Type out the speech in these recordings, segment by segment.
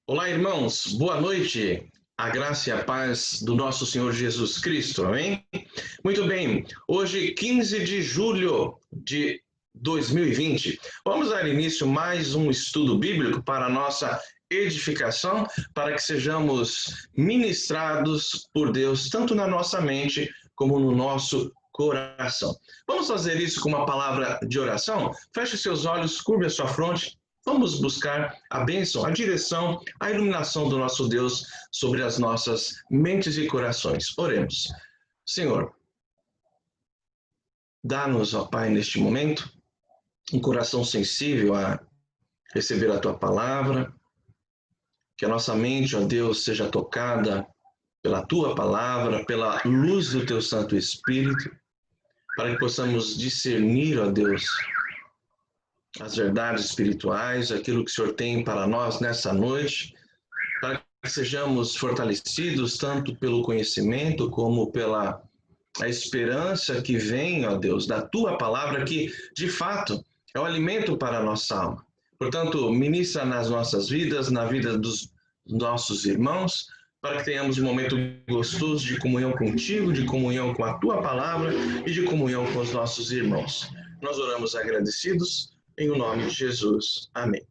Olá, irmãos, boa noite. A graça e a paz do nosso Senhor Jesus Cristo, amém? Muito bem, hoje, 15 de julho de 2020, vamos dar início a mais um estudo bíblico para a nossa edificação, para que sejamos ministrados por Deus, tanto na nossa mente como no nosso coração. Vamos fazer isso com uma palavra de oração? Feche seus olhos, curve a sua fronte. Vamos buscar a bênção, a direção, a iluminação do nosso Deus sobre as nossas mentes e corações. Oremos. Senhor, dá-nos, ó Pai, neste momento, um coração sensível a receber a Tua palavra, que a nossa mente, ó Deus, seja tocada pela Tua palavra, pela luz do Teu Santo Espírito, para que possamos discernir, ó Deus, as verdades espirituais, aquilo que o Senhor tem para nós nessa noite, para que sejamos fortalecidos tanto pelo conhecimento como pela a esperança que vem, ó Deus, da Tua palavra, que de fato é o alimento para a nossa alma. Portanto, ministra nas nossas vidas, na vida dos nossos irmãos, para que tenhamos um momento gostoso de comunhão contigo, de comunhão com a Tua palavra e de comunhão com os nossos irmãos. Nós oramos agradecidos em o nome de Jesus. Amém.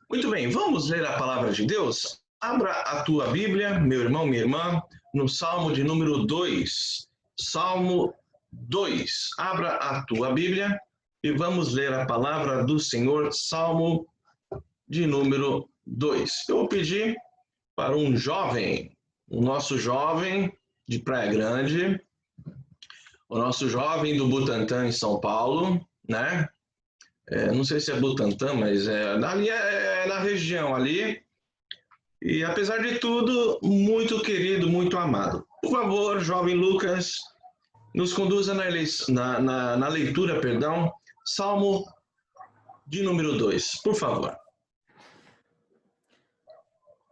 Muito bem, vamos ler a palavra de Deus? Abra a tua Bíblia, meu irmão, minha irmã, no Salmo de número 2. Salmo 2. Abra a tua Bíblia e vamos ler a palavra do Senhor, Salmo de número 2. Eu vou pedir para um jovem, o nosso jovem de Praia Grande, o nosso jovem do Butantã, em São Paulo, né? Não sei se é Butantã, mas ali é na região ali. E apesar de tudo, muito querido, muito amado. Por favor, jovem Lucas, nos conduza na leitura, perdão, Salmo de número 2, por favor.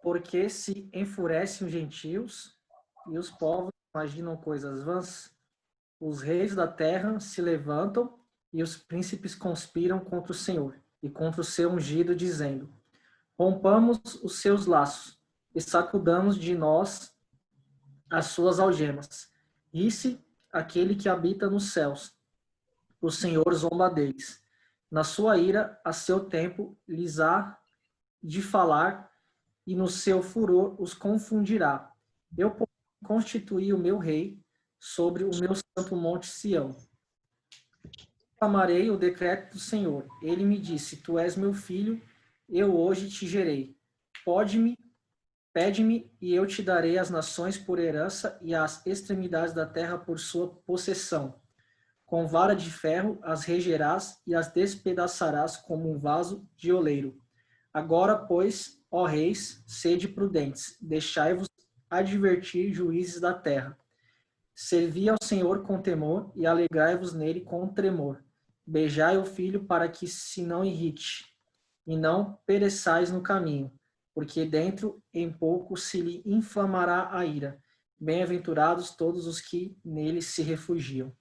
Porque se enfurecem os gentios e os povos imaginam coisas vãs, os reis da terra se levantam e os príncipes conspiram contra o Senhor e contra o seu ungido, dizendo: rompamos os seus laços e sacudamos de nós as suas algemas. Disse aquele que habita nos céus: o Senhor zomba deles. Na sua ira, a seu tempo, lhes há de falar, e no seu furor os confundirá. Eu constituí o meu rei sobre o meu santo monte Sião. Amarei o decreto do Senhor. Ele me disse: tu és meu filho, eu hoje te gerei. Pede-me, e eu te darei as nações por herança e as extremidades da terra por sua possessão. Com vara de ferro as regerás e as despedaçarás como um vaso de oleiro. Agora, pois, ó reis, sede prudentes, deixai-vos advertir, juízes da terra. Servi ao Senhor com temor e alegrai-vos nele com tremor. Beijai o filho para que se não irrite, e não pereçais no caminho, porque dentro em pouco se lhe inflamará a ira. Bem-aventurados todos os que nele se refugiam.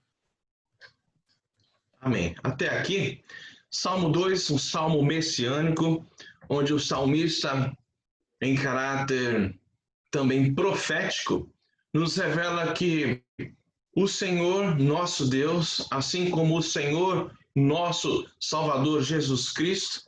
Amém. Até aqui, Salmo 2, um salmo messiânico, onde o salmista, em caráter também profético, nos revela que o Senhor, nosso Deus, assim como o Senhor, nosso Salvador Jesus Cristo,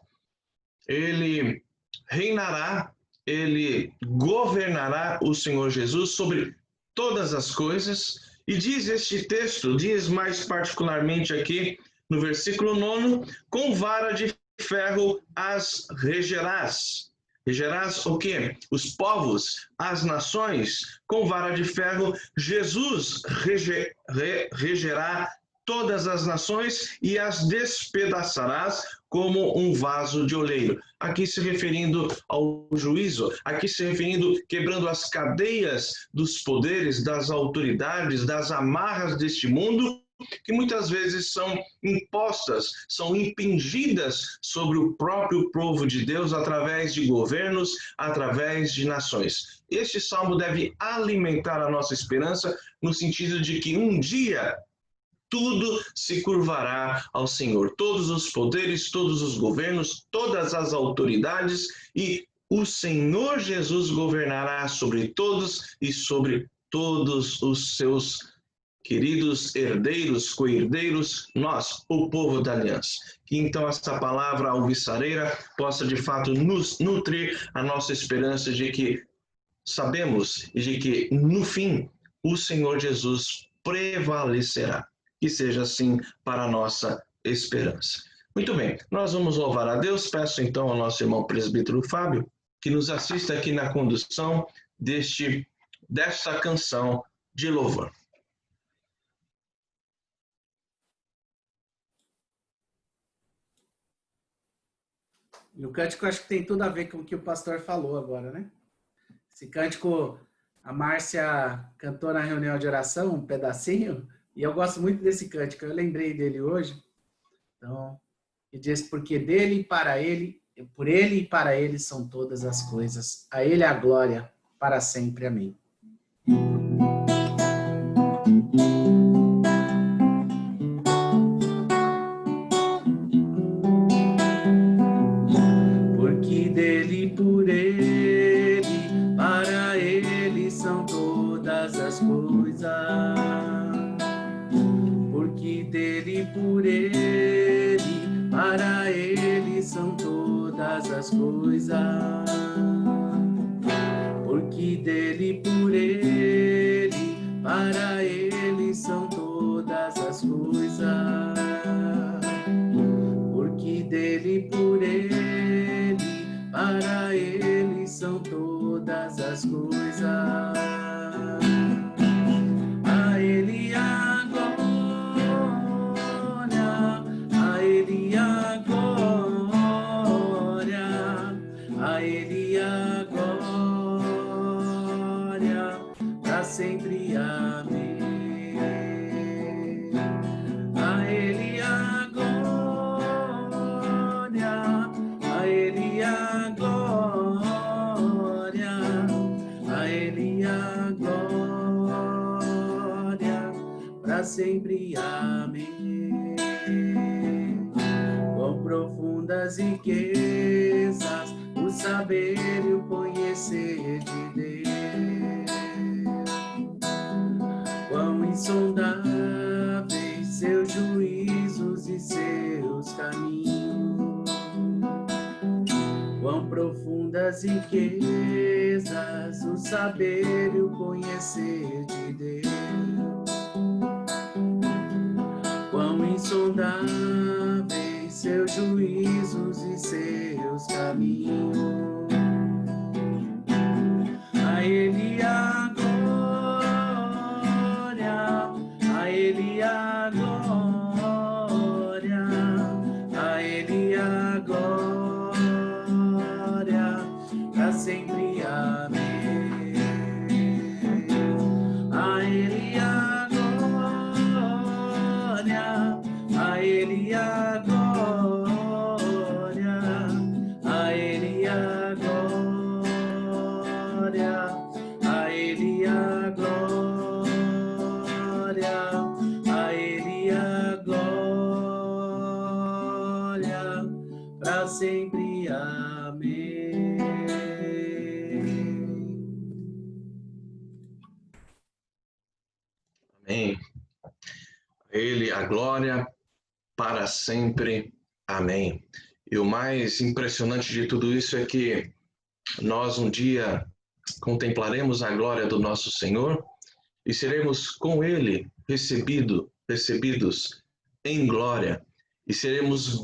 ele reinará, ele governará, o Senhor Jesus, sobre todas as coisas. E diz este texto, diz mais particularmente aqui no versículo 9, com vara de ferro as regerás. Regerás o quê? Os povos, as nações, com vara de ferro, Jesus regerá todas as nações e as despedaçarás como um vaso de oleiro. Aqui se referindo ao juízo, aqui se referindo quebrando as cadeias dos poderes, das autoridades, das amarras deste mundo, que muitas vezes são impostas, são impingidas sobre o próprio povo de Deus através de governos, através de nações. Este salmo deve alimentar a nossa esperança no sentido de que um dia tudo se curvará ao Senhor. Todos os poderes, todos os governos, todas as autoridades e o Senhor Jesus governará sobre todos e sobre todos os seus queridos herdeiros, co-herdeiros, nós, o povo da aliança. Que então essa palavra alvissareira possa de fato nos nutrir a nossa esperança de que sabemos e de que no fim o Senhor Jesus prevalecerá. Que seja assim para a nossa esperança. Muito bem, nós vamos louvar a Deus. Peço então ao nosso irmão presbítero Fábio que nos assista aqui na condução desta canção de louvor. E o cântico acho que tem tudo a ver com o que o pastor falou agora, né? Esse cântico, a Márcia cantou na reunião de oração, um pedacinho, e eu gosto muito desse cântico, eu lembrei dele hoje. Então, ele diz, porque dele e para ele, por ele e para ele são todas as coisas. A ele a glória, para sempre. Amém. Porque dele, por ele, para ele são todas as coisas. Porque dele, por ele, para ele são todas as coisas. Porque dele, por ele, para ele são todas as coisas. Porque dele, por ele, para ele são todas as coisas. A ele a glória, a ele a glória, a ele a glória, para sempre. Amém. A ele a glória, a ele a glória, a ele a glória, para sempre. Amém. Quão profundas riquezas o saber e o conhecer de Deus, quão insondáveis seus juízos e seus caminhos, quão profundas riquezas o saber e o conhecer de Deus, quão insondáveis seus juízos e seus caminhos. A ele a glória, a ele a glória, a ele a glória, para sempre. Amém. A ele a glória, a ele a glória, a ele a glória, a ele a glória, a ele a glória, para sempre. Amém. Amém. A ele a glória para sempre. Amém. E o mais impressionante de tudo isso é que nós um dia contemplaremos a glória do nosso Senhor e seremos com Ele recebidos em glória e seremos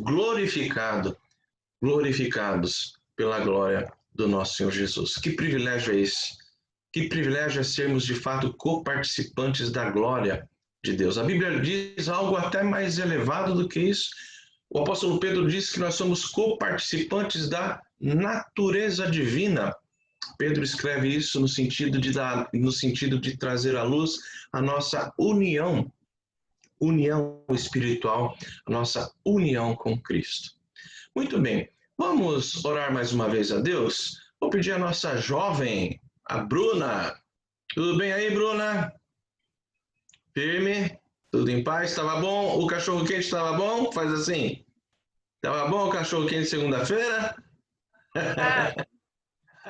glorificados pela glória do nosso Senhor Jesus. Que privilégio é esse? Que privilégio é sermos de fato coparticipantes da glória de Deus. A Bíblia diz algo até mais elevado do que isso. O apóstolo Pedro diz que nós somos coparticipantes da natureza divina. Pedro escreve isso no sentido de trazer à luz a nossa união espiritual, a nossa união com Cristo. Muito bem, vamos orar mais uma vez a Deus? Vou pedir a nossa jovem, a Bruna. Tudo bem aí, Bruna? Firme? Tudo em paz? Estava bom? O cachorro quente estava bom? Faz assim. Estava bom o cachorro quente segunda-feira?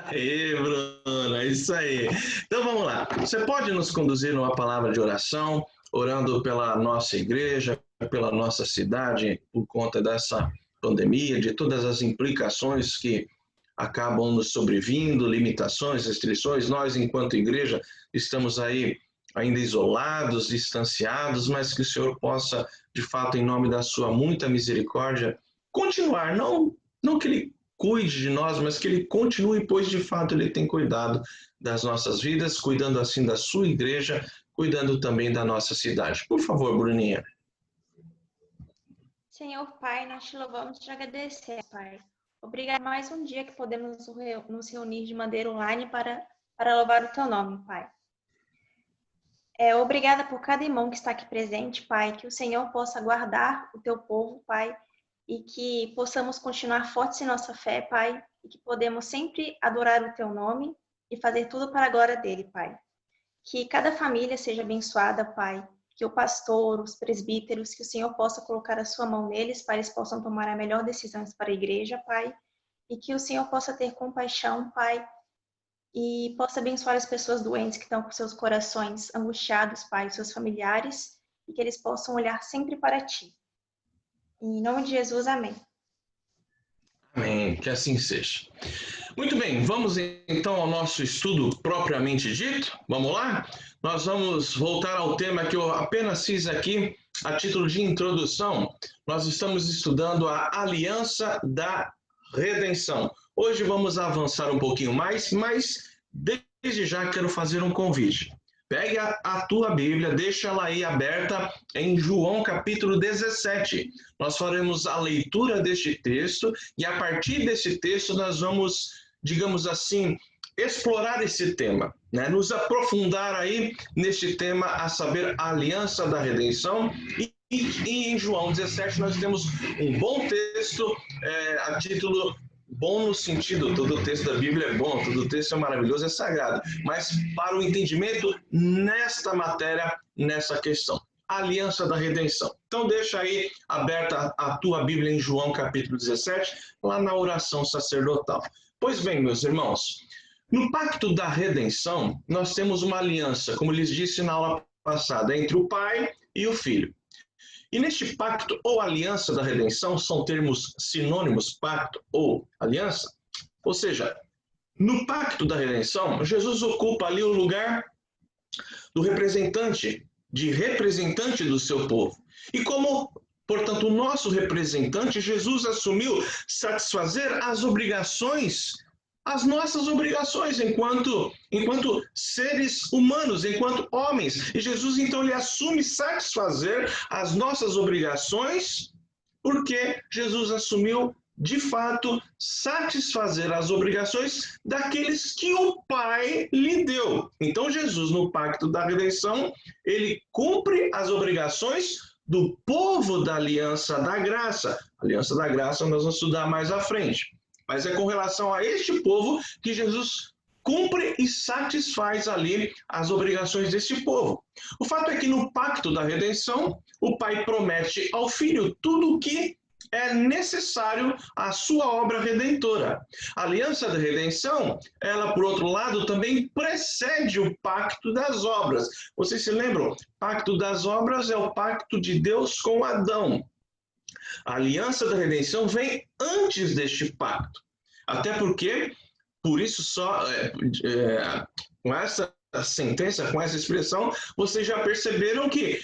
Aí, Bruna, isso aí. Então vamos lá. Você pode nos conduzir numa palavra de oração, orando pela nossa igreja, pela nossa cidade, por conta dessa pandemia, de todas as implicações que acabam nos sobrevindo, limitações, restrições. Nós, enquanto igreja, estamos aí ainda isolados, distanciados, mas que o Senhor possa, de fato, em nome da sua muita misericórdia, continuar, não que Ele cuide de nós, mas que Ele continue, pois de fato Ele tem cuidado das nossas vidas, cuidando assim da sua igreja, cuidando também da nossa cidade. Por favor, Bruninha. Senhor Pai, nós te louvamos e te agradecer, Pai. Obrigado por mais um dia que podemos nos reunir de maneira online para louvar o teu nome, Pai. Obrigada por cada irmão que está aqui presente, Pai, que o Senhor possa guardar o teu povo, Pai, e que possamos continuar fortes em nossa fé, Pai, e que podemos sempre adorar o teu nome e fazer tudo para a glória dele, Pai. Que cada família seja abençoada, Pai, que o pastor, os presbíteros, que o Senhor possa colocar a sua mão neles, para eles possam tomar a melhor decisão para a igreja, Pai, e que o Senhor possa ter compaixão, Pai, e possa abençoar as pessoas doentes que estão com seus corações angustiados, Pai, seus familiares, e que eles possam olhar sempre para Ti. Em nome de Jesus, amém. Amém, que assim seja. Muito bem, vamos então ao nosso estudo propriamente dito. Vamos lá? Nós vamos voltar ao tema que eu apenas fiz aqui a título de introdução. Nós estamos estudando a aliança da redenção. Hoje vamos avançar um pouquinho mais, mas desde já quero fazer um convite. Pegue a tua Bíblia, deixa ela aí aberta em João capítulo 17. Nós faremos a leitura deste texto e a partir desse texto nós vamos, digamos assim, explorar esse tema, né? Nos aprofundar aí neste tema, a saber, a aliança da redenção. E em João 17 nós temos um bom texto a título... Bom no sentido, todo texto da Bíblia é bom, todo texto é maravilhoso, é sagrado, mas para o entendimento nesta matéria, nessa questão, a aliança da redenção. Então deixa aí aberta a tua Bíblia em João capítulo 17, lá na oração sacerdotal. Pois bem, meus irmãos, no pacto da redenção, nós temos uma aliança, como lhes disse na aula passada, entre o Pai e o Filho. E neste pacto ou aliança da redenção, são termos sinônimos, pacto ou aliança, ou seja, no pacto da redenção, Jesus ocupa ali o lugar do representante do seu povo. E como, portanto, o nosso representante, Jesus assumiu satisfazer as nossas obrigações enquanto seres humanos, enquanto homens. E Jesus, então, ele assume satisfazer as nossas obrigações, porque Jesus assumiu, de fato, satisfazer as obrigações daqueles que o Pai lhe deu. Então, Jesus, no pacto da redenção, ele cumpre as obrigações do povo da aliança da graça. A aliança da graça nós vamos estudar mais à frente. Mas é com relação a este povo que Jesus cumpre e satisfaz ali as obrigações deste povo. O fato é que no pacto da redenção, o Pai promete ao Filho tudo o que é necessário à sua obra redentora. A aliança da redenção, ela, por outro lado, também precede o pacto das obras. Vocês se lembram? O pacto das obras é o pacto de Deus com Adão. A aliança da redenção vem antes deste pacto. Até porque, por isso só, com essa sentença, com essa expressão, vocês já perceberam que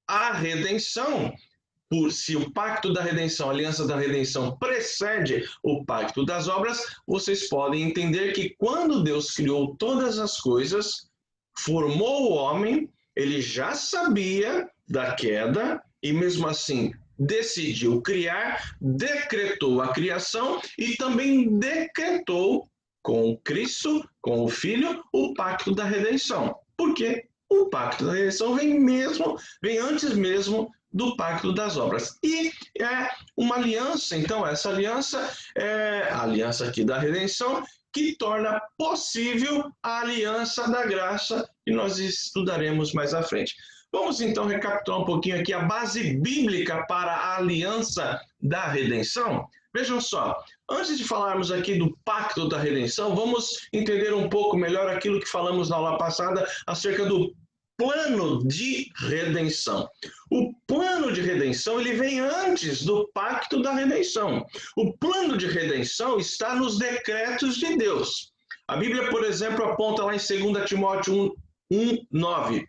a redenção, se o pacto da redenção, a aliança da redenção precede o pacto das obras, vocês podem entender que quando Deus criou todas as coisas, formou o homem, ele já sabia da queda e mesmo assim decidiu criar, decretou a criação e também decretou com Cristo, com o Filho, o pacto da redenção. Por quê? O pacto da redenção vem antes mesmo do pacto das obras. E é uma aliança, então, essa aliança é a aliança aqui da redenção, que torna possível a aliança da graça, que nós estudaremos mais à frente. Vamos então recapitular um pouquinho aqui a base bíblica para a aliança da redenção. Vejam só, antes de falarmos aqui do pacto da redenção, vamos entender um pouco melhor aquilo que falamos na aula passada acerca do plano de redenção. O plano de redenção, ele vem antes do pacto da redenção. O plano de redenção está nos decretos de Deus. A Bíblia, por exemplo, aponta lá em 2 Timóteo 1:9,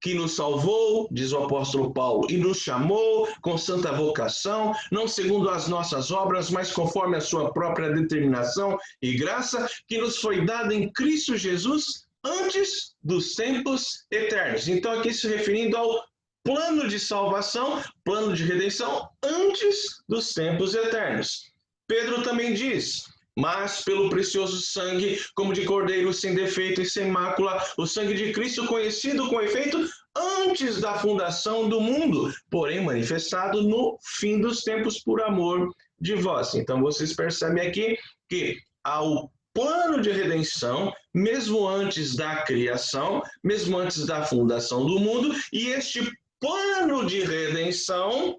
que nos salvou, diz o apóstolo Paulo, e nos chamou com santa vocação, não segundo as nossas obras, mas conforme a sua própria determinação e graça, que nos foi dada em Cristo Jesus antes dos tempos eternos. Então, aqui se referindo ao plano de salvação, plano de redenção, antes dos tempos eternos. Pedro também diz: mas pelo precioso sangue, como de cordeiro sem defeito e sem mácula, o sangue de Cristo, conhecido com efeito antes da fundação do mundo, porém manifestado no fim dos tempos por amor de vós. Então vocês percebem aqui que há o plano de redenção, mesmo antes da criação, mesmo antes da fundação do mundo, e este plano de redenção,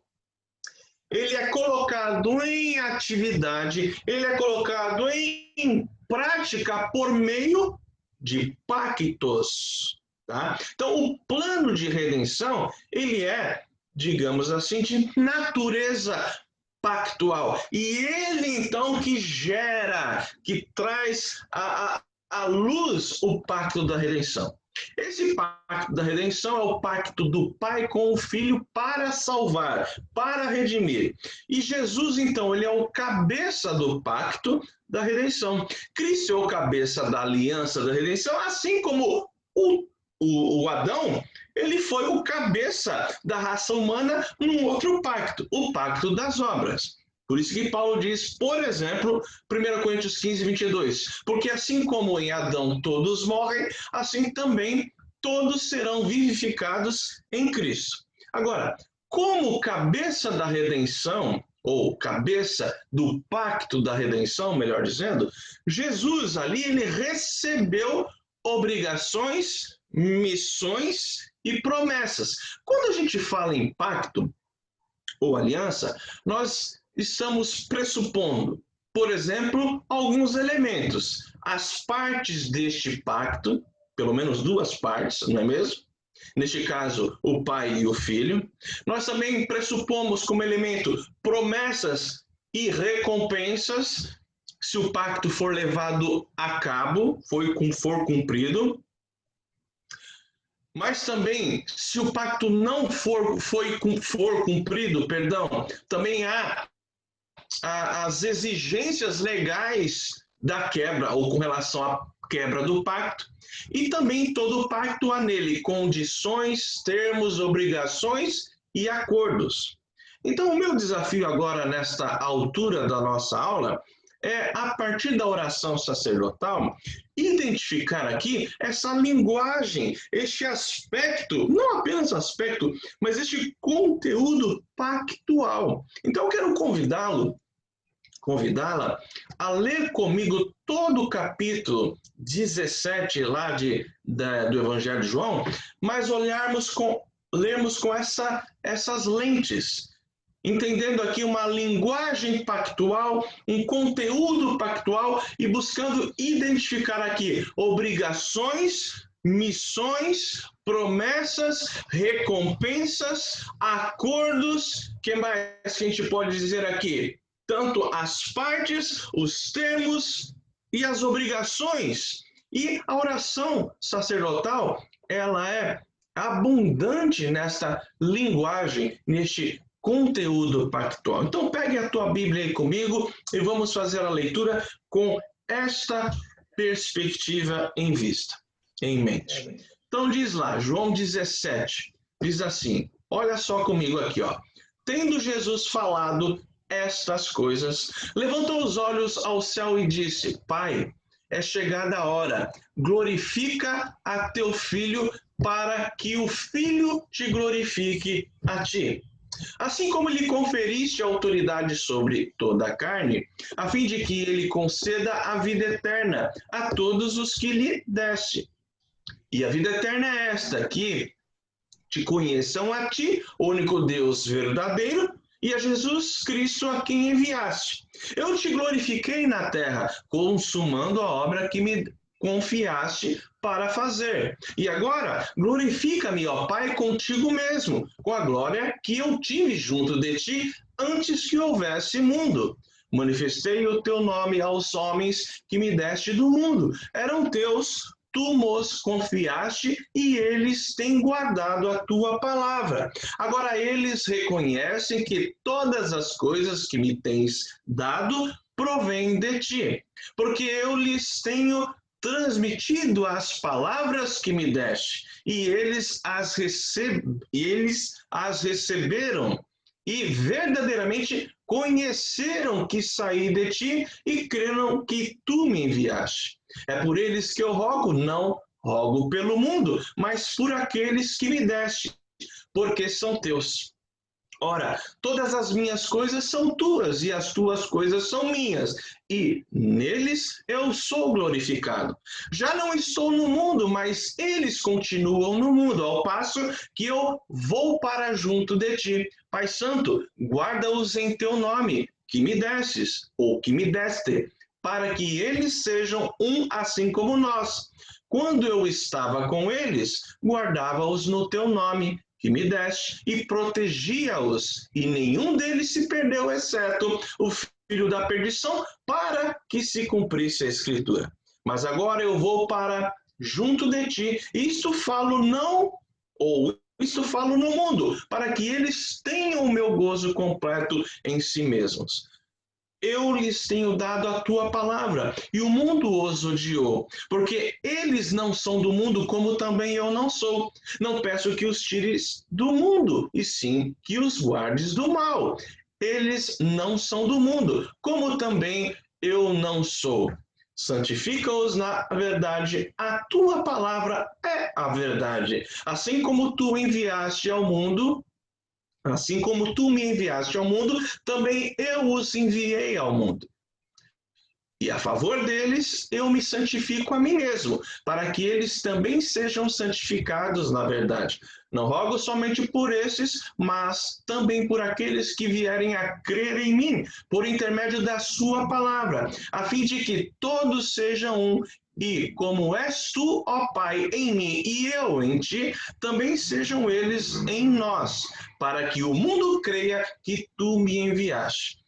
ele é colocado em atividade, ele é colocado em prática por meio de pactos. Tá? Então, o plano de redenção, ele é, digamos assim, de natureza pactual. E ele, então, que gera, que traz à luz o pacto da redenção. Esse pacto da redenção é o pacto do Pai com o Filho para salvar, para redimir. E Jesus, então, ele é o cabeça do pacto da redenção. Cristo é o cabeça da aliança da redenção, assim como o Adão, ele foi o cabeça da raça humana num outro pacto, o pacto das obras. Por isso que Paulo diz, por exemplo, 1 Coríntios 15:22, porque assim como em Adão todos morrem, assim também todos serão vivificados em Cristo. Agora, como cabeça da redenção, ou cabeça do pacto da redenção, melhor dizendo, Jesus ali, ele recebeu obrigações, missões e promessas. Quando a gente fala em pacto ou aliança, nós estamos pressupondo, por exemplo, alguns elementos. As partes deste pacto, pelo menos duas partes, não é mesmo? Neste caso, o pai e o filho. Nós também pressupomos como elemento promessas e recompensas, se o pacto for levado a cabo, for cumprido. Mas também, se o pacto não for cumprido, também há as exigências legais da quebra, ou com relação à quebra do pacto, e também todo pacto há nele condições, termos, obrigações e acordos. Então, o meu desafio agora, nesta altura da nossa aula, é, a partir da oração sacerdotal, identificar aqui essa linguagem, este aspecto, não apenas aspecto, mas este conteúdo pactual. Então, eu quero convidá-la a ler comigo todo o capítulo 17 lá do Evangelho de João, mas lermos com essas lentes, entendendo aqui uma linguagem pactual, um conteúdo pactual e buscando identificar aqui obrigações, missões, promessas, recompensas, acordos. O que mais que a gente pode dizer aqui? Tanto as partes, os termos e as obrigações. E a oração sacerdotal, ela é abundante nesta linguagem, neste conteúdo pactual. Então pegue a tua Bíblia aí comigo e vamos fazer a leitura com esta perspectiva em mente. Então diz lá, João 17, diz assim, olha só comigo aqui, ó. Tendo Jesus falado estas coisas, levantou os olhos ao céu e disse, Pai, é chegada a hora, glorifica a teu Filho, para que o Filho te glorifique a ti. Assim como lhe conferiste autoridade sobre toda a carne, a fim de que ele conceda a vida eterna a todos os que lhe deste. E a vida eterna é esta, que te conheçam a ti, o único Deus verdadeiro, e a Jesus Cristo a quem enviaste. Eu te glorifiquei na terra, consumando a obra que me confiaste para fazer. E agora, glorifica-me, ó Pai, contigo mesmo, com a glória que eu tive junto de ti antes que houvesse mundo. Manifestei o teu nome aos homens que me deste do mundo. Eram teus, tu nos confiaste e eles têm guardado a tua palavra. Agora eles reconhecem que todas as coisas que me tens dado provêm de ti, porque eu lhes tenho transmitido as palavras que me deste, e eles as receberam e verdadeiramente conheceram que saí de ti e creram que tu me enviaste. É por eles que eu rogo, não rogo pelo mundo, mas por aqueles que me deste, porque são teus. Ora, todas as minhas coisas são tuas e as tuas coisas são minhas, e neles eu sou glorificado. Já não estou no mundo, mas eles continuam no mundo, ao passo que eu vou para junto de ti. Pai Santo, guarda-os em teu nome, que me destes, ou que me deste, para que eles sejam um assim como nós. Quando eu estava com eles, guardava-os no teu nome, que me deste, e protegia-os, e nenhum deles se perdeu, exceto o filho da perdição, para que se cumprisse a Escritura. Mas agora eu vou para junto de ti, isto falo no mundo, para que eles tenham o meu gozo completo em si mesmos. Eu lhes tenho dado a tua palavra, e o mundo os odiou, porque eles não são do mundo, como também eu não sou. Não peço que os tires do mundo, e sim que os guardes do mal. Eles não são do mundo, como também eu não sou. Santifica-os na verdade, a tua palavra é a verdade. Assim como tu enviaste ao mundo, assim como tu me enviaste ao mundo, também eu os enviei ao mundo. E a favor deles, eu me santifico a mim mesmo, para que eles também sejam santificados na verdade. Não rogo somente por esses, mas também por aqueles que vierem a crer em mim, por intermédio da sua palavra, a fim de que todos sejam um, e como és tu, ó Pai, em mim e eu em ti, também sejam eles em nós, para que o mundo creia que tu me enviaste.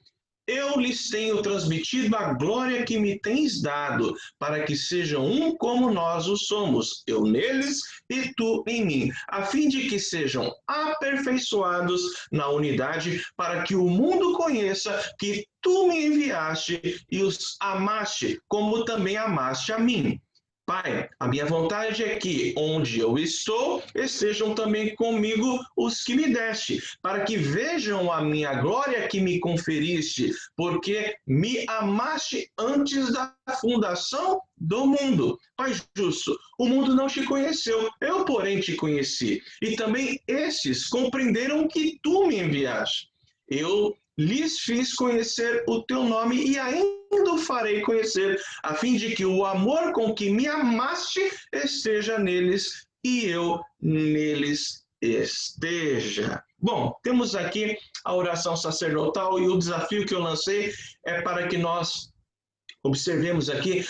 Eu lhes tenho transmitido a glória que me tens dado, para que sejam um como nós o somos, eu neles e tu em mim, a fim de que sejam aperfeiçoados na unidade, para que o mundo conheça que tu me enviaste e os amaste, como também amaste a mim. Pai, a minha vontade é que, onde eu estou, estejam também comigo os que me deste, para que vejam a minha glória que me conferiste, porque me amaste antes da fundação do mundo. Pai justo, o mundo não te conheceu, eu, porém, te conheci, e também estes compreenderam que tu me enviaste. Eu lhes fiz conhecer o teu nome e ainda o farei conhecer, a fim de que o amor com que me amaste esteja neles e eu neles esteja. Bom, temos aqui a oração sacerdotal, e o desafio que eu lancei é para que nós observemos aqui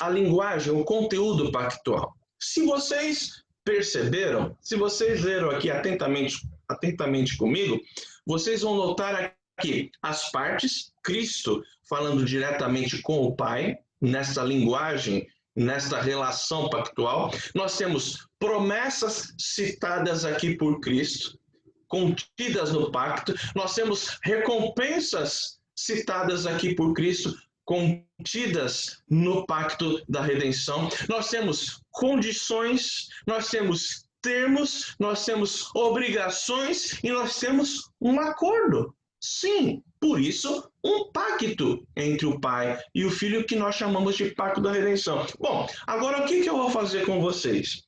a linguagem, o conteúdo pactual. Se vocês perceberam, se vocês leram aqui atentamente comigo, vocês vão notar aqui as partes, Cristo falando diretamente com o Pai, nessa linguagem, nesta relação pactual. Nós temos promessas citadas aqui por Cristo, contidas no pacto. Nós temos recompensas citadas aqui por Cristo, contidas no pacto da redenção. Nós temos condições, nós temos termos, nós temos obrigações e nós temos um acordo. Sim, por isso, um pacto entre o Pai e o Filho, que nós chamamos de pacto da redenção. Bom, agora o que eu vou fazer com vocês?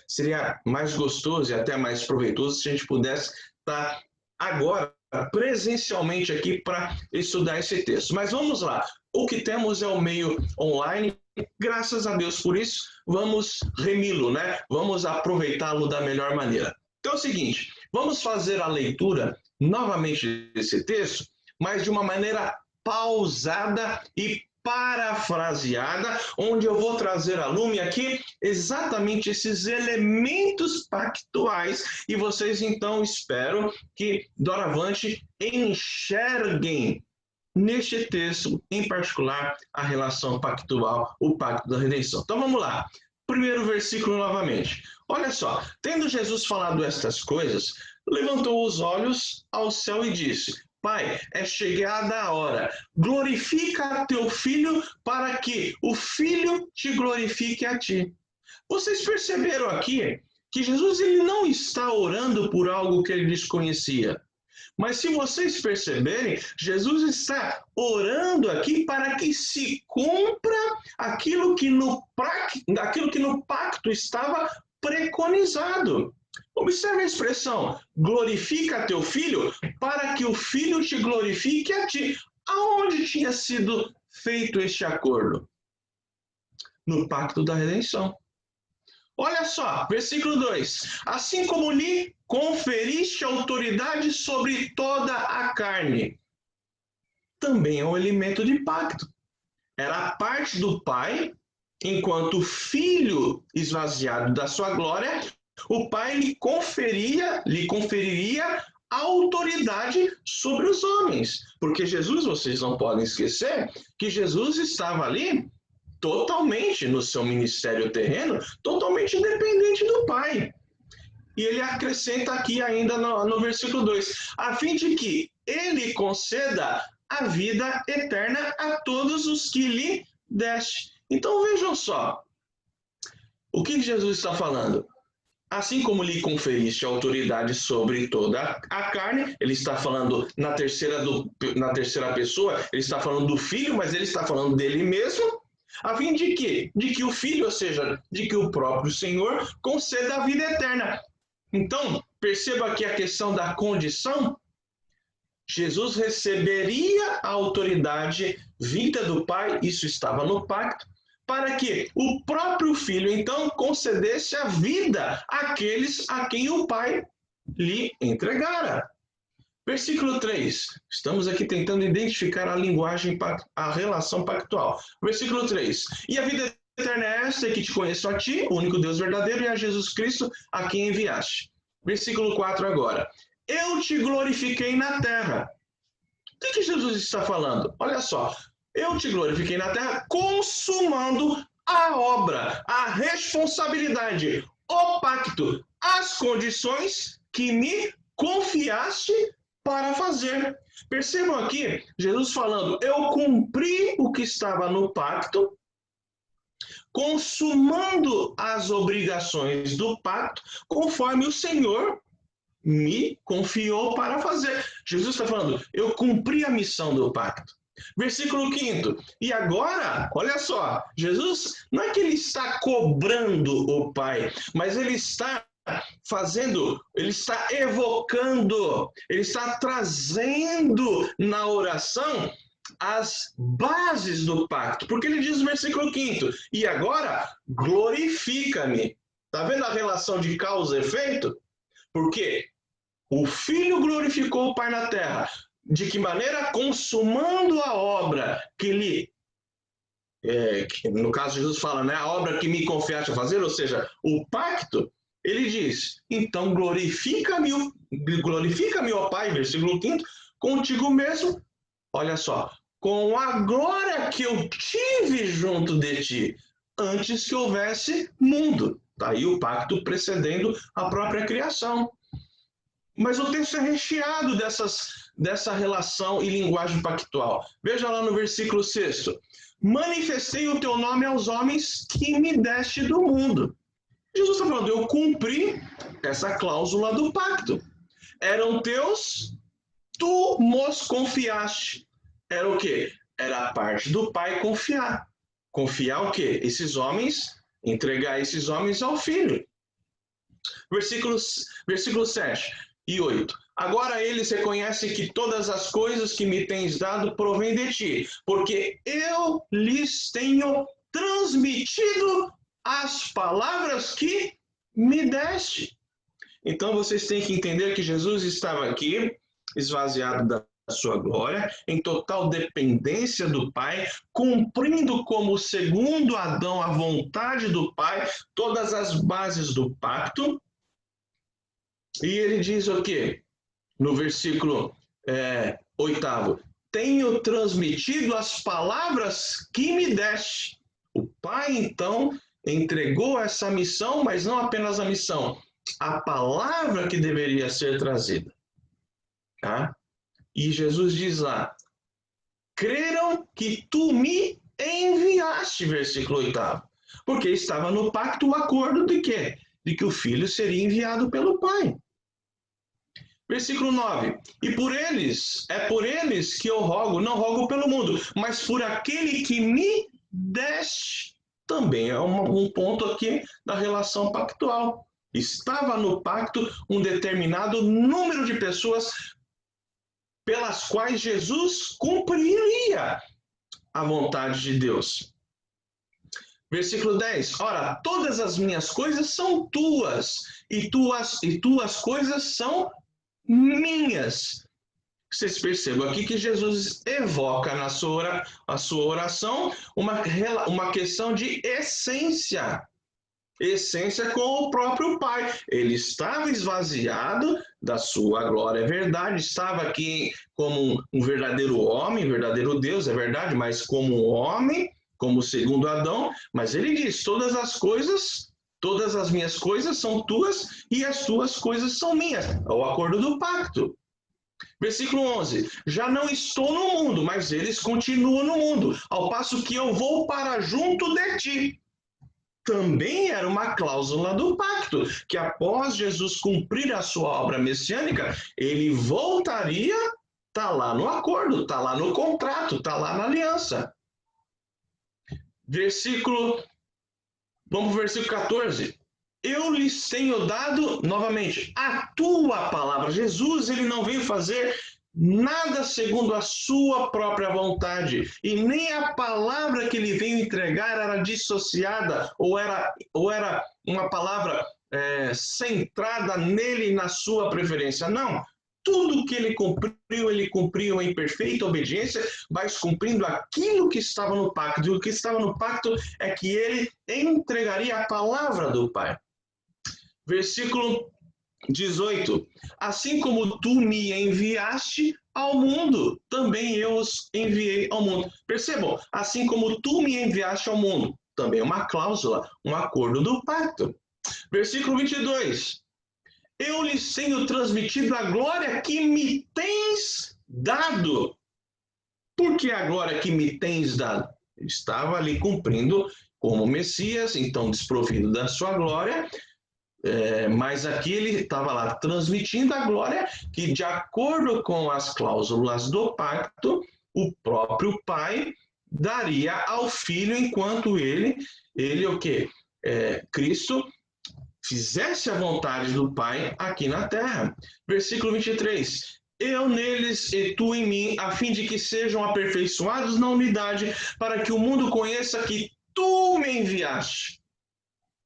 Seria mais gostoso e até mais proveitoso se a gente pudesse estar agora presencialmente aqui para estudar esse texto. Mas vamos lá, o que temos é o meio online, graças a Deus por isso, vamos remi-lo, né? Vamos aproveitá-lo da melhor maneira. Então é o seguinte, vamos fazer a leitura novamente esse texto, mas de uma maneira pausada e parafraseada, onde eu vou trazer a lume aqui exatamente esses elementos pactuais, e vocês então espero que doravante enxerguem neste texto, em particular, a relação pactual, o pacto da redenção. Então vamos lá. Primeiro versículo novamente. Olha só, tendo Jesus falado estas coisas, levantou os olhos ao céu e disse: Pai, é chegada a hora, glorifica teu filho para que o filho te glorifique a ti. Vocês perceberam aqui que Jesus ele não está orando por algo que ele desconhecia. Mas se vocês perceberem, Jesus está orando aqui para que se cumpra aquilo que no pacto estava preconizado. Observe a expressão, glorifica teu filho para que o filho te glorifique a ti. Aonde tinha sido feito este acordo? No pacto da redenção. Olha só, versículo 2. Assim como lhe conferiste autoridade sobre toda a carne. Também é um elemento de pacto. Era a parte do Pai, enquanto o Filho esvaziado da sua glória, o Pai lhe conferiria autoridade sobre os homens. Porque Jesus, vocês não podem esquecer, que Jesus estava ali totalmente no seu ministério terreno, totalmente independente do Pai. E ele acrescenta aqui ainda no versículo 2, a fim de que ele conceda a vida eterna a todos os que lhe deste. Então vejam só, o que Jesus está falando? Assim como lhe conferiste autoridade sobre toda a carne, ele está falando na terceira pessoa, ele está falando do Filho, mas ele está falando dele mesmo, a fim de quê? De que o Filho, ou seja, de que o próprio Senhor conceda a vida eterna. Então, perceba aqui a questão da condição. Jesus receberia a autoridade vinda do Pai, isso estava no pacto, para que o próprio Filho, então, concedesse a vida àqueles a quem o Pai lhe entregara. Versículo 3. Estamos aqui tentando identificar a linguagem, a relação pactual. Versículo 3. E a vida eterna é esta, que te conheço a ti, o único Deus verdadeiro, e a Jesus Cristo, a quem enviaste. Versículo 4 agora. Eu te glorifiquei na terra. O que Jesus está falando? Olha só. Eu te glorifiquei na terra, consumando a obra, a responsabilidade, o pacto, as condições que me confiaste para fazer. Percebam aqui, Jesus falando, eu cumpri o que estava no pacto, consumando as obrigações do pacto, conforme o Senhor me confiou para fazer. Jesus está falando, eu cumpri a missão do pacto. Versículo 5. E agora, olha só, Jesus não é que ele está cobrando o Pai, mas ele está fazendo, ele está evocando, ele está trazendo na oração as bases do pacto, porque ele diz no versículo 5, e agora glorifica-me. Está vendo a relação de causa e efeito? Porque o Filho glorificou o Pai na terra. De que maneira? Consumando a obra que lhe, que no caso Jesus fala, né, a obra que me confiaste a fazer, ou seja, o pacto, ele diz, então glorifica-me, ó Pai, versículo 5, contigo mesmo, olha só, com a glória que eu tive junto de ti, antes que houvesse mundo. Está aí o pacto precedendo a própria criação. Mas o texto é recheado dessa relação e linguagem pactual. Veja lá no versículo 6. Manifestei o teu nome aos homens que me deste do mundo. Jesus está falando, eu cumpri essa cláusula do pacto. Eram teus, tu nos confiaste. Era o quê? Era a parte do Pai confiar. Confiar o quê? Esses homens, entregar esses homens ao Filho. Versículo 7 e 8. Agora eles reconhecem que todas as coisas que me tens dado provêm de ti, porque eu lhes tenho transmitido as palavras que me deste. Então vocês têm que entender que Jesus estava aqui esvaziado da sua glória, em total dependência do Pai, cumprindo como segundo Adão a vontade do Pai, todas as bases do pacto. E ele diz o quê? No versículo 8º, tenho transmitido as palavras que me deste. O Pai, então, entregou essa missão, mas não apenas a missão, a palavra que deveria ser trazida. Tá? E Jesus diz lá, creram que tu me enviaste, versículo 8º, porque estava no pacto o acordo de quê? De que o Filho seria enviado pelo Pai. Versículo 9, e é por eles que eu rogo, não rogo pelo mundo, mas por aquele que me deste. Também é um ponto aqui da relação pactual. Estava no pacto um determinado número de pessoas pelas quais Jesus cumpriria a vontade de Deus. Versículo 10, ora, todas as minhas coisas são tuas, e tuas coisas são minhas. Vocês percebam aqui que Jesus evoca na sua oração uma questão de essência. Essência com o próprio Pai. Ele estava esvaziado da sua glória, é verdade. Estava aqui como um verdadeiro homem, verdadeiro Deus, é verdade, mas como um homem, como segundo Adão. Mas ele diz, todas as minhas coisas são tuas e as tuas coisas são minhas. É o acordo do pacto. Versículo 11, já não estou no mundo, mas eles continuam no mundo, ao passo que eu vou para junto de ti. Também era uma cláusula do pacto, que após Jesus cumprir a sua obra messiânica, ele voltaria, está lá no acordo, está lá no contrato, está lá na aliança. Vamos para o versículo 14. Eu lhes tenho dado, novamente, a tua palavra. Jesus, ele não veio fazer nada segundo a sua própria vontade. E nem a palavra que ele veio entregar era dissociada, ou era uma palavra centrada nele e na sua preferência. Não. Tudo que ele cumpriu em perfeita obediência, mas cumprindo aquilo que estava no pacto. E o que estava no pacto é que ele entregaria a palavra do Pai. Versículo 18. Assim como tu me enviaste ao mundo, também eu os enviei ao mundo. Percebam, assim como tu me enviaste ao mundo, também uma cláusula, um acordo do pacto. Versículo 22. Eu lhes tenho transmitido a glória que me tens dado. Por que a glória que me tens dado? Ele estava ali cumprindo como Messias, então desprovido da sua glória, mas aqui ele estava lá transmitindo a glória que, de acordo com as cláusulas do pacto, o próprio Pai daria ao Filho enquanto ele o quê? Cristo fizesse a vontade do Pai aqui na terra. Versículo 23. Eu neles e tu em mim, a fim de que sejam aperfeiçoados na unidade, para que o mundo conheça que tu me enviaste.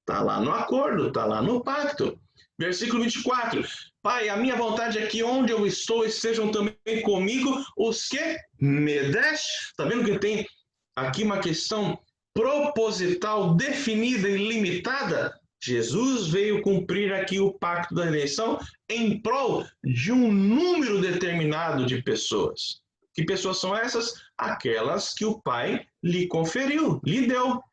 Está lá no acordo, está lá no pacto. Versículo 24. Pai, a minha vontade é que onde eu estou estejam também comigo os que me deste. Está vendo que tem aqui uma questão proposital, definida e limitada? Jesus veio cumprir aqui o pacto da redenção em prol de um número determinado de pessoas. Que pessoas são essas? Aquelas que o Pai lhe conferiu, lhe deu.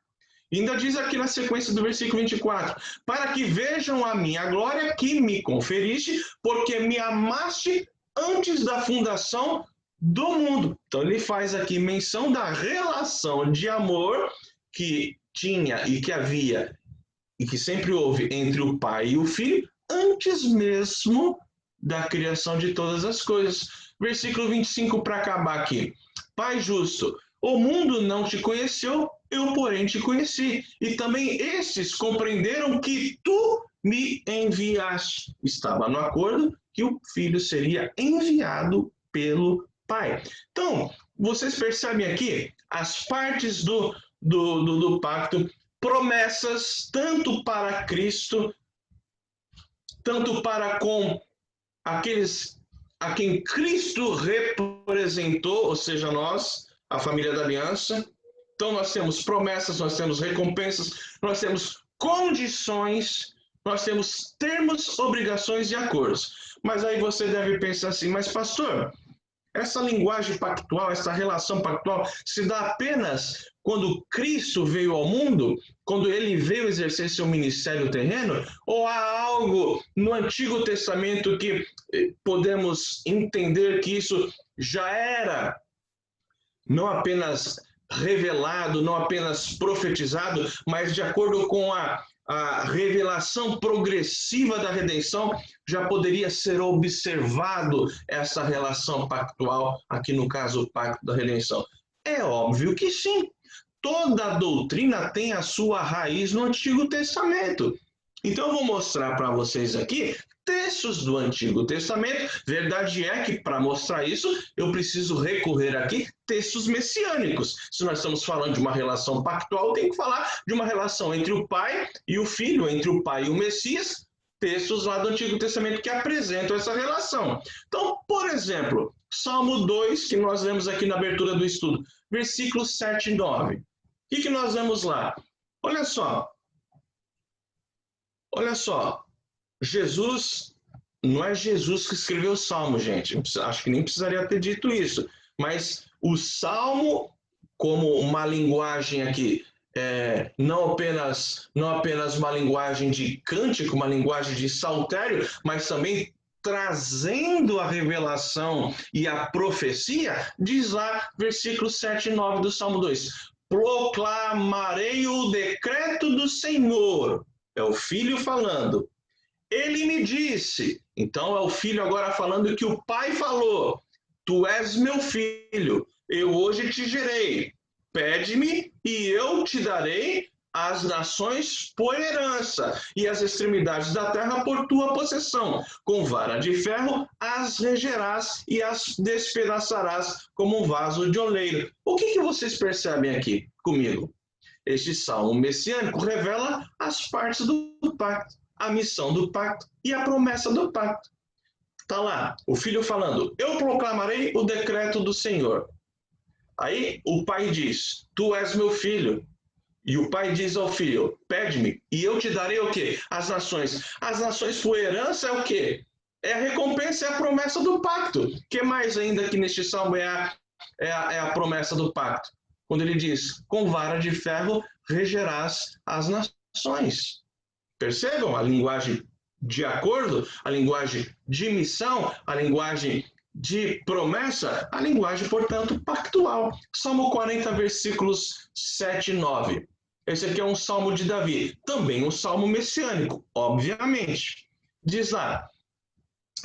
Ainda diz aqui na sequência do versículo 24, para que vejam a minha glória que me conferiste, porque me amaste antes da fundação do mundo. Então ele faz aqui menção da relação de amor que tinha e que havia e que sempre houve entre o Pai e o Filho, antes mesmo da criação de todas as coisas. Versículo 25 para acabar aqui. Pai justo, o mundo não te conheceu, eu, porém, te conheci. E também estes compreenderam que tu me enviaste. Estava no acordo que o Filho seria enviado pelo Pai. Então, vocês percebem aqui as partes do pacto, promessas tanto para Cristo, tanto para com aqueles a quem Cristo representou, ou seja, nós, a família da aliança. Então nós temos promessas, nós temos recompensas, nós temos condições, nós temos termos, obrigações e acordos. Mas aí você deve pensar assim, mas pastor, essa linguagem pactual, essa relação pactual se dá apenas quando Cristo veio ao mundo, quando ele veio exercer seu ministério terreno, ou há algo no Antigo Testamento que podemos entender que isso já era não apenas revelado, não apenas profetizado, mas de acordo com a revelação progressiva da redenção, já poderia ser observado essa relação pactual, aqui no caso o pacto da redenção? É óbvio que sim. Toda a doutrina tem a sua raiz no Antigo Testamento. Então eu vou mostrar para vocês aqui textos do Antigo Testamento. Verdade é que para mostrar isso eu preciso recorrer aqui textos messiânicos. Se nós estamos falando de uma relação pactual, tem que falar de uma relação entre o Pai e o Filho, entre o Pai e o Messias, textos lá do Antigo Testamento que apresentam essa relação. Então, por exemplo, Salmo 2, que nós lemos aqui na abertura do estudo, versículos 7 e 9. O que nós vemos lá? Olha só. Olha só. Jesus, não é Jesus que escreveu o Salmo, gente. Acho que nem precisaria ter dito isso. Mas o Salmo, como uma linguagem aqui, não apenas uma linguagem de cântico, uma linguagem de saltério, mas também trazendo a revelação e a profecia, diz lá, versículos 7 e 9 do Salmo 2. Proclamarei o decreto do Senhor. É o Filho falando. Ele me disse, então é o Filho agora falando que o Pai falou, tu és meu filho, eu hoje te gerei, pede-me e eu te darei as nações por herança e as extremidades da terra por tua possessão. Com vara de ferro as regerás e as despedaçarás como um vaso de oleiro. O que vocês percebem aqui comigo? Este salmo messiânico revela as partes do pacto, a missão do pacto e a promessa do pacto. Está lá, o Filho falando, eu proclamarei o decreto do Senhor. Aí o Pai diz, tu és meu filho. E o Pai diz ao Filho, pede-me e eu te darei o quê? As nações. As nações por herança é o quê? É a recompensa, é a promessa do pacto. O que mais ainda que neste salmo é a promessa do pacto? Quando ele diz, com vara de ferro regerás as nações. Percebam a linguagem de acordo, a linguagem de missão, a linguagem de promessa, a linguagem, portanto, pactual. Salmo 40, versículos 7 e 9. Esse aqui é um salmo de Davi, também um salmo messiânico, obviamente. Diz lá,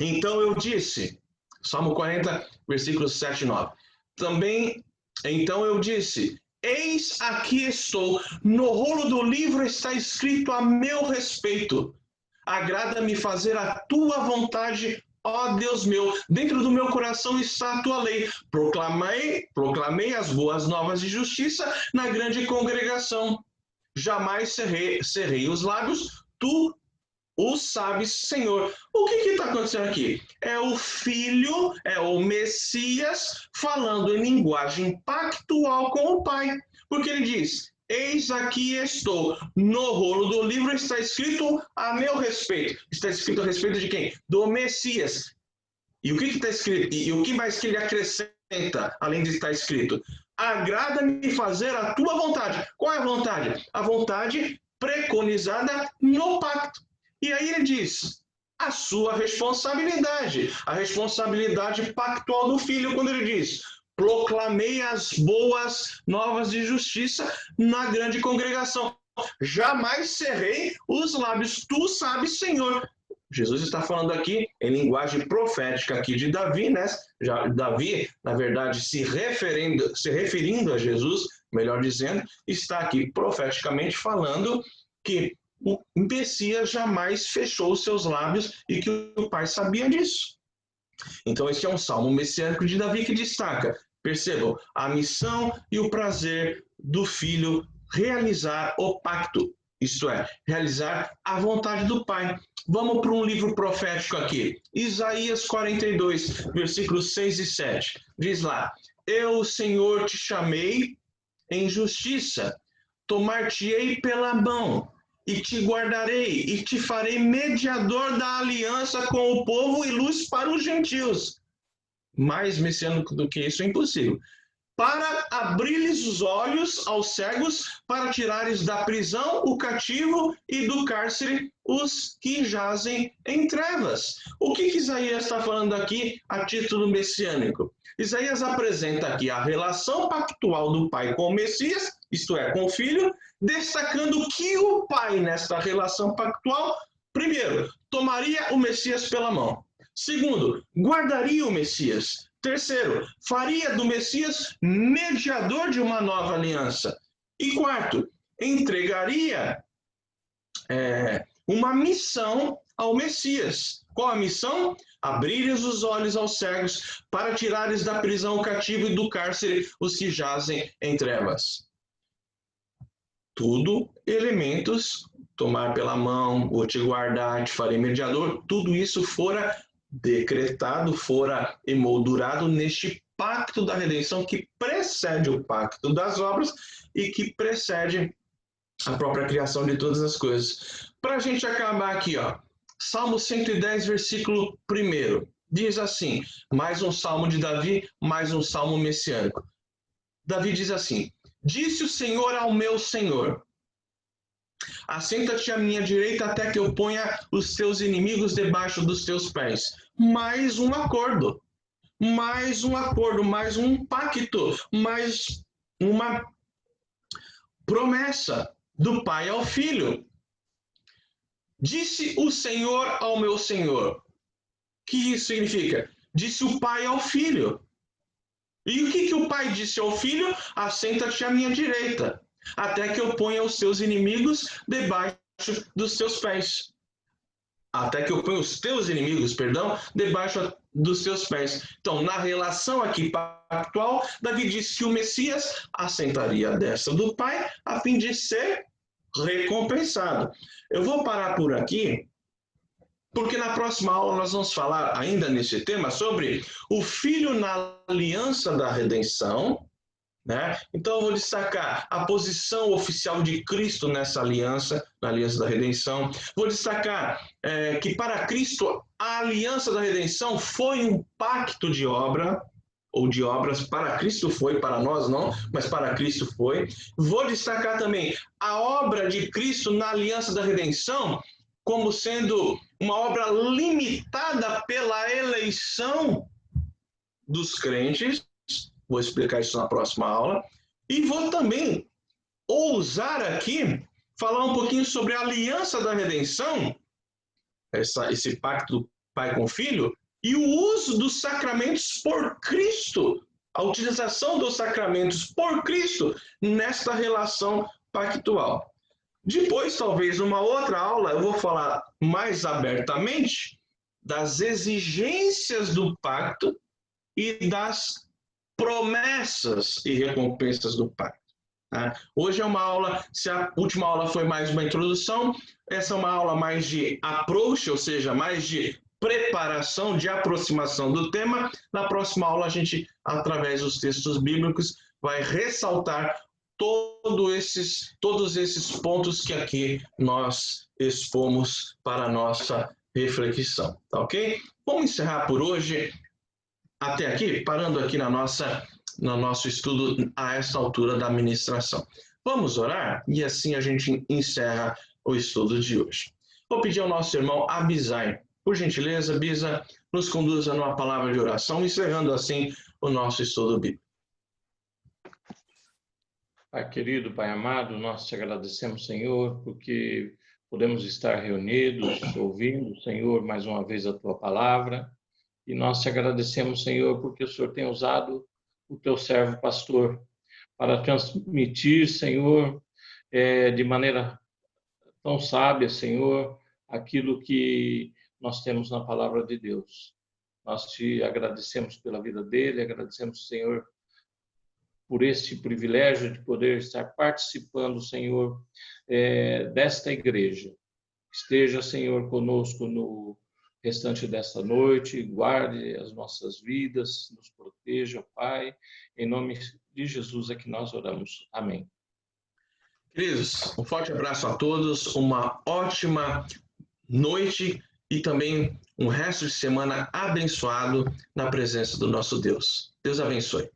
então eu disse, Salmo 40, versículos 7 e 9. Também, então eu disse, eis aqui estou, no rolo do livro está escrito a meu respeito. Agrada-me fazer a tua vontade, ó Deus meu, dentro do meu coração está a tua lei. Proclamei as boas novas de justiça na grande congregação. Jamais cerrei os lábios, tu o sabes, Senhor. O que está acontecendo aqui? É o Filho, é o Messias, falando em linguagem pactual com o Pai. Porque ele diz, eis aqui estou, no rolo do livro está escrito a meu respeito. Está escrito a respeito de quem? Do Messias. E o que está escrito? E o que mais que ele acrescenta, além de estar escrito? Agrada-me fazer a tua vontade. Qual é a vontade? A vontade preconizada no pacto. E aí ele diz, a sua responsabilidade, a responsabilidade pactual do Filho, quando ele diz, proclamei as boas novas de justiça na grande congregação. Jamais cerrei os lábios, tu sabes, Senhor. Jesus está falando aqui em linguagem profética aqui de Davi, né? Davi, na verdade, se referindo a Jesus, melhor dizendo, está aqui profeticamente falando que o Messias jamais fechou os seus lábios e que o Pai sabia disso. Então, este é um salmo messiânico de Davi que destaca, percebam, a missão e o prazer do Filho realizar o pacto. isto é, realizar a vontade do Pai. Vamos para um livro profético aqui, Isaías 42, versículos 6 e 7. Diz lá: Eu, Senhor, te chamei em justiça, tomar-te-ei pela mão, e te guardarei, e te farei mediador da aliança com o povo e luz para os gentios. Mais messiânico do que isso é impossível. Para abrir-lhes os olhos aos cegos, para tirares da prisão o cativo e do cárcere os que jazem em trevas. O que Isaías está falando aqui a título messiânico? Isaías apresenta aqui a relação pactual do pai com o Messias, isto é, com o filho, destacando que o pai, nesta relação pactual, primeiro, tomaria o Messias pela mão. Segundo, guardaria o Messias. Terceiro, faria do Messias mediador de uma nova aliança. E quarto, entregaria uma missão ao Messias. Qual a missão? Abrir-lhes os olhos aos cegos, para tirares da prisão o cativo e do cárcere os que jazem em trevas. Tudo elementos, tomar pela mão, ou te guardar, te farei mediador, tudo isso fora decretado, fora emoldurado neste pacto da redenção que precede o pacto das obras e que precede a própria criação de todas as coisas. Para a gente acabar aqui, ó, Salmo 110, versículo 1, diz assim, mais um salmo de Davi, mais um salmo messiânico. Davi diz assim: Disse o Senhor ao meu Senhor, assenta-te à minha direita até que eu ponha os teus inimigos debaixo dos teus pés. Mais um acordo, mais um acordo, mais um pacto, mais uma promessa do pai ao filho. Disse o Senhor ao meu Senhor. O que isso significa? Disse o pai ao filho. E o que o pai disse ao filho? Assenta-te à minha direita, até que eu ponha os teus inimigos debaixo dos teus pés. Até que eu ponha os teus inimigos, debaixo dos teus pés. Então, na relação aqui pactual, Davi disse que o Messias assentaria à destra do Pai a fim de ser recompensado. Eu vou parar por aqui, porque na próxima aula nós vamos falar ainda nesse tema sobre o Filho na aliança da redenção, né? Então eu vou destacar a posição oficial de Cristo nessa aliança, na aliança da redenção. Vou destacar que para Cristo a aliança da redenção foi um pacto de obra, ou de obras. Para Cristo foi, para nós não, mas para Cristo foi. Vou destacar também a obra de Cristo na aliança da redenção como sendo uma obra limitada pela eleição dos crentes. Vou explicar isso na próxima aula. E vou também ousar aqui falar um pouquinho sobre a aliança da redenção, esse pacto do pai com o filho, e o uso dos sacramentos por Cristo, a utilização dos sacramentos por Cristo nesta relação pactual. Depois, talvez, numa outra aula, eu vou falar mais abertamente das exigências do pacto e das promessas e recompensas do pacto. Tá? Hoje é uma aula, se a última aula foi mais uma introdução, essa é uma aula mais de approach, ou seja, mais de preparação, de aproximação do tema. Na próxima aula, a gente, através dos textos bíblicos, vai ressaltar todos esses pontos que aqui nós expomos para a nossa reflexão. Tá ok? Vamos encerrar por hoje. Até aqui, parando aqui no nosso estudo a esta altura da ministração. Vamos orar e assim a gente encerra o estudo de hoje. Vou pedir ao nosso irmão Abisai, por gentileza, Bisa, nos conduza numa palavra de oração, encerrando assim o nosso estudo bíblico. Pai querido, Pai amado, nós te agradecemos, Senhor, porque podemos estar reunidos, ouvindo, Senhor, mais uma vez a Tua palavra. E nós te agradecemos, Senhor, porque o Senhor tem usado o Teu servo pastor para transmitir, Senhor, de maneira tão sábia, Senhor, aquilo que nós temos na palavra de Deus. Nós te agradecemos pela vida dele, agradecemos, Senhor, por esse privilégio de poder estar participando, Senhor, desta igreja. Esteja, Senhor, conosco no restante desta noite, guarde as nossas vidas, nos proteja, Pai. Em nome de Jesus é que nós oramos. Amém. Queridos, um forte abraço a todos, uma ótima noite e também um resto de semana abençoado na presença do nosso Deus. Deus abençoe.